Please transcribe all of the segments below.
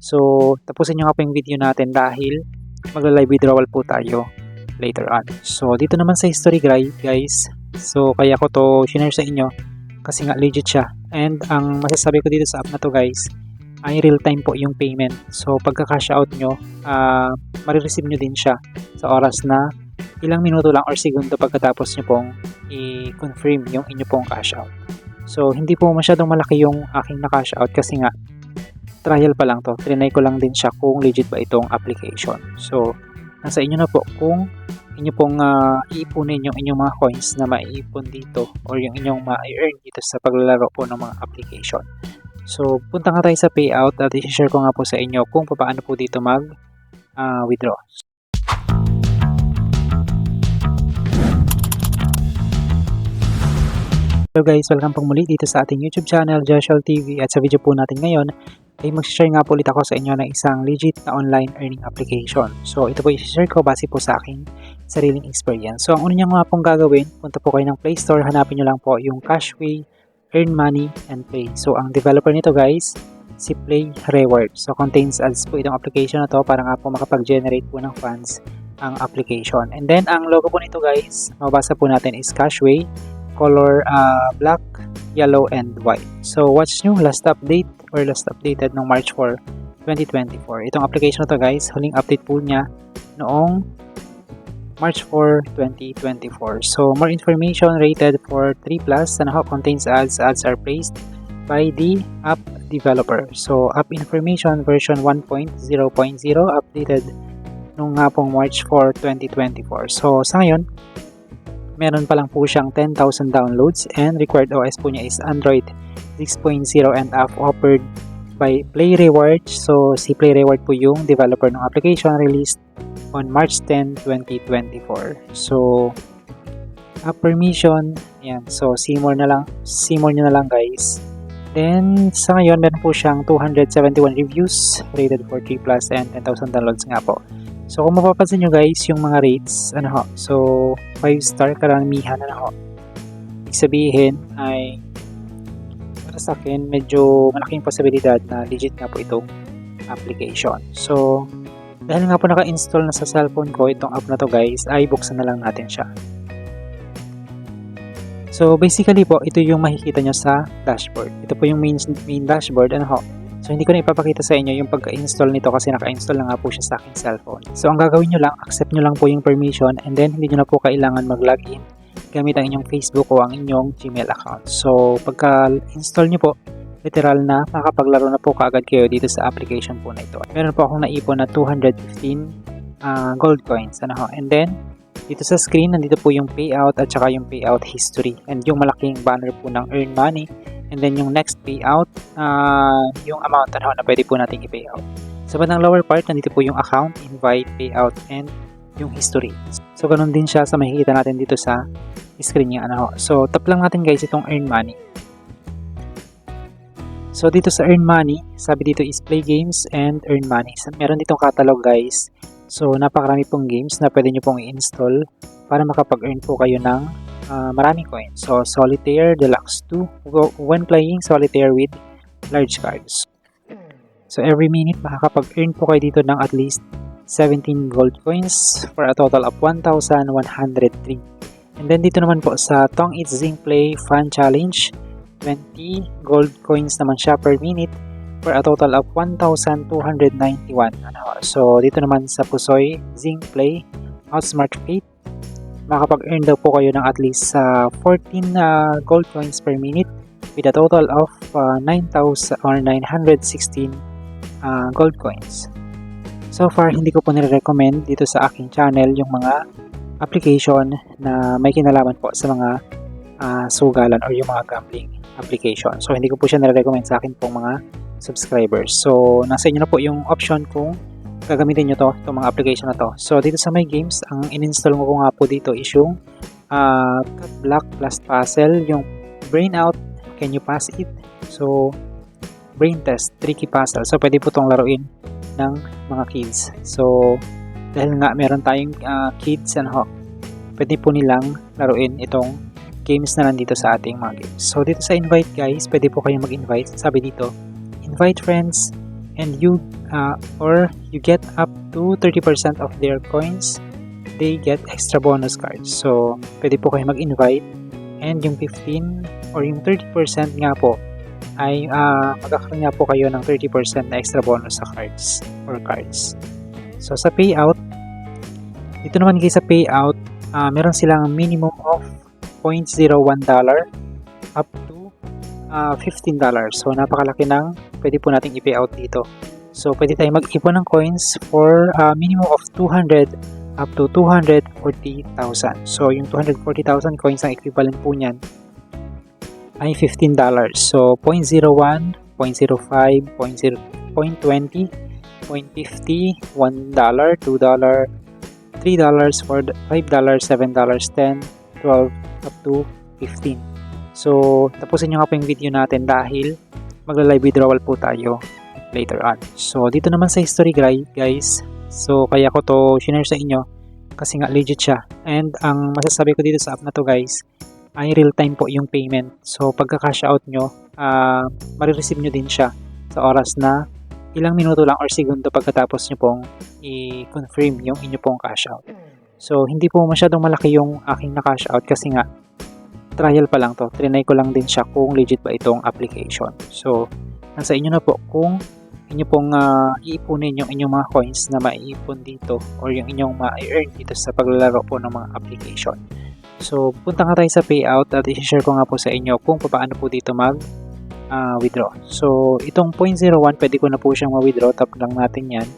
So, tapusin nyo nga po yung video natin dahil magla-live withdrawal po tayo later on. So, dito naman sa history guys, so kaya ko to share sa inyo kasi nga legit siya. And ang masasabi ko dito sa app na to guys, ay real time po yung payment. So, pagka cash out nyo, marireceive nyo din siya sa oras na ilang minuto lang or segundo pagkatapos nyo pong i-confirm yung inyo pong cash out. So, hindi po masyadong malaki yung aking na-cash out kasi nga trial pa lang to. Trinay ko lang din siya kung legit ba itong application. So, nasa inyo na po kung inyo pong iipunin yung inyong mga coins na maiipon dito or yung inyong ma-earn dito sa paglalaro po ng mga application. So, punta nga tayo sa payout at i-share ko nga po sa inyo kung paano po dito mag-withdraw. Hello guys, welcome pong muli dito sa ating YouTube channel, Joshua TV, at sa video po natin ngayon ay mag-share nga po ulit ako sa inyo ng isang legit na online earning application. So ito po i-share ko base po sa aking sariling experience. So ang una nyo nga pong gagawin, punta po kayo ng Play Store, hanapin nyo lang po yung Cashway, Earn Money, and Play. So ang developer nito guys, si Play Reward. So contains ads po itong application na to para nga po makapag-generate po ng funds ang application. And then ang logo po nito guys, mabasa po natin is Cashway, color black, yellow, and white. So what's new? Last update or last updated noong March 4, 2024. Itong application na to guys, huling update po niya noong March 4, 2024. So more information rated for 3+, and how contains ads. Ads are placed by the app developer. So app information version 1.0.0 updated noong nga pong March 4, 2024. So sa ngayon, meron pa lang po siyang 10,000 downloads and required OS po niya is Android 6.0 and app offered by Play Reward. So si Play Reward po yung developer ng application, released on March 10, 2024. So app permission, yan. So see more nyo na lang guys. Then sa ngayon meron po siyang 271 reviews, rated for 3+ and 10,000 downloads nga po. So kung mapapansin nyo guys, yung mga rates, so 5-star karamihan Ibig sabihin ay para sa akin, medyo malaking posibilidad na legit nga po itong application. So dahil nga po naka-install na sa cellphone ko itong app na to guys, ay buksan na lang natin siya. So basically po, ito yung makikita nyo sa dashboard. Ito po yung main dashboard. So hindi ko na ipapakita sa inyo yung pagka-install nito kasi naka-install na nga po siya sa aking cellphone. So ang gagawin nyo lang, accept nyo lang po yung permission, and then hindi nyo na po kailangan mag-login gamit ang inyong Facebook o ang inyong Gmail account. So pagka-install nyo po, literal na makapaglaro na po kaagad kayo dito sa application po na ito. Meron po akong naipon na 215 gold coins. And then dito sa screen, nandito po yung payout at saka yung payout history and yung malaking banner po ng earn money. And then yung next payout, yung amount na pwede po natin i-payout. Sa bandang lower part, nandito po yung account, invite, payout, and yung history. So ganun din siya sa makikita natin dito sa screen niya. So tap lang natin guys itong earn money. So dito sa earn money, sabi dito is play games and earn money. So, meron ditong catalog guys. So napakarami pong games na pwede nyo pong i-install para makapag-earn po kayo ng maraming coins. So Solitaire Deluxe 2 when playing Solitaire with large cards. So every minute makakapag-earn po kayo dito ng at least 17 gold coins for a total of 1,103. And then dito naman po sa Tong It's Zing Play Fun Challenge, 20 gold coins naman siya per minute for a total of 1,291. So dito naman sa Pusoy Zing Play Outsmart Fate, makakapag-earn daw po kayo ng at least 14 gold coins per minute with a total of 9,916 gold coins. So far, hindi ko po nire-recommend dito sa aking channel yung mga application na may kinalaman po sa mga sugalan or yung mga gambling application. So hindi ko po siya nire-recommend sa akin pong mga subscribers. So nasa inyo na po yung option kung gagamitin nyo itong mga application na to. So dito sa my games, ang in-install ko nga po dito is yung Cut Block plus Puzzle, yung Brain Out, Can You Pass It? So Brain Test, Tricky Puzzle. So pwede po itong laruin ng mga kids. So dahil nga meron tayong kids, pwede po nilang laruin itong games na nandito sa ating mga games. So dito sa invite guys, pwede po kayong mag-invite. Sabi dito, invite friends and you get up to 30% of their coins, they get extra bonus cards. So pwede po kayo mag-invite, and yung 15 or yung 30% nga po ay magkakaroon nga po kayo ng 30% na extra bonus sa cards or cards. So sa payout, dito naman guys sa payout, meron silang minimum of $0.01 up to $15. So napakalaki ng pwede po nating i-payout dito. So pwede tayo mag-ipon ng coins for minimum of 200 up to 240,000. So yung 240,000 coins ang equivalent po niyan ay $15. So 0.01, 0.05, 0.20, 0.50, $1, $2, $3, $4, $5, $7, $10, $12, up to $15. So, tapusin nyo nga po yung video natin dahil magla-live withdrawal po tayo later on. So, dito naman sa history guys, so kaya ko to share sa inyo kasi nga legit siya. And ang masasabi ko dito sa app na to guys, ay real time po yung payment. So, pagka cash out nyo, marireceive nyo din siya sa oras na ilang minuto lang or segundo pagkatapos nyo pong i-confirm yung inyo pong cash out. So, hindi po masyadong malaki yung aking na-cash out kasi nga trial pa lang to. Trinay ko lang din siya kung legit ba itong application. So, nasa inyo na po kung inyo pong iipunin yung inyong mga coins na maiipon dito or yung inyong ma-earn dito sa paglalaro po ng mga application. So, punta nga tayo sa payout at i-share ko nga po sa inyo kung paano po dito withdraw. So, itong 0.01 pwede ko na po siyang ma-withdraw. Tap lang natin yan.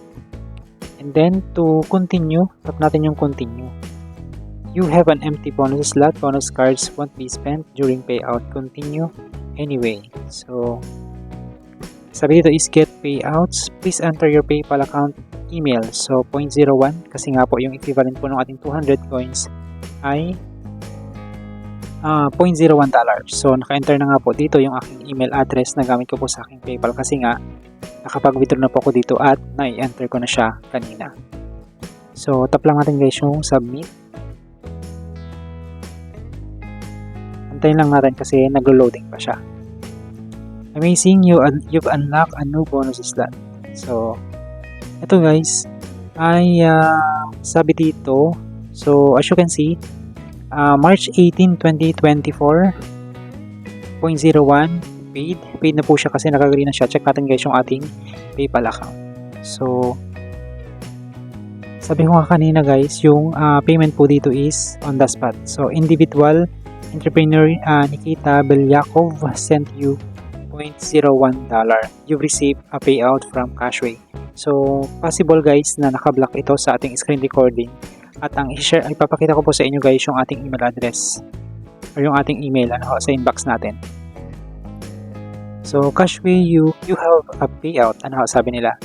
And then, to continue, tap natin yung continue. You have an empty bonus slot. Bonus cards won't be spent during payout. Continue anyway. So, sabi dito is get payouts. Please enter your PayPal account email. So, 0.01 kasi nga po yung equivalent po ng ating 200 coins ay $0.01. So, naka-enter na nga po dito yung aking email address na gamit ko po sa aking PayPal kasi nga nakapag-withdraw na po ako dito at na-enter ko na siya kanina. So, tap lang natin guys yung submit. Antayin lang natin kasi naglo-loading pa siya. Amazing, you've unlocked a new bonus slot. So, ito guys ay sabi dito. So, as you can see, March 18, 2024, 0.01 paid na po siya kasi nakagreen na siya. Check natin guys yung ating PayPal account. So, sabi ko nga kanina guys, yung payment po dito is on the spot. So, individual entrepreneur Nikita Belyakov sent you $0.01. You've received a payout from Cashway. So, possible guys na nakablock ito sa ating screen recording. At ang i-share, ipapakita ko po sa inyo guys yung ating email address or yung ating email sa inbox natin. So, Cashway, you have a payout. Ano sabi nila?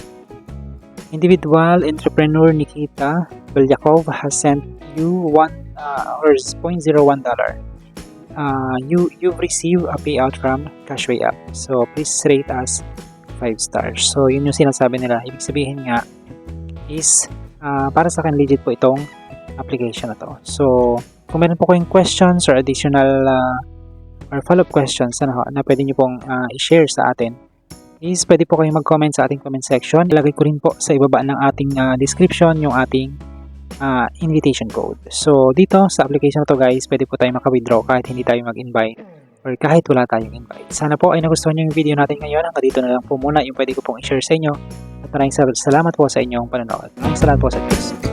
Individual entrepreneur Nikita Belyakov has sent you $0.01. You've received a payout from Cashway app. So, please rate us 5 stars. So, yun yung sinasabi nila. Ibig sabihin nga is para sa akin legit po itong application na to. So, kung meron po kayong questions or additional or follow-up questions na pwede nyo pong i-share sa atin, is pwede po kayong mag-comment sa ating comment section. Ilagay ko rin po sa ibaba ng ating description yung ating invitation code. So, dito sa application na to guys, pwede po tayo maka-withdraw kahit hindi tayo mag-invite or kahit wala tayong invite. Sana po ay nagustuhan nyo yung video natin ngayon. Hanggang dito na lang po muna yung pwede ko pong i-share sa inyo. At maraming salamat po sa inyong panonood. Maraming salamat po sa Diyos.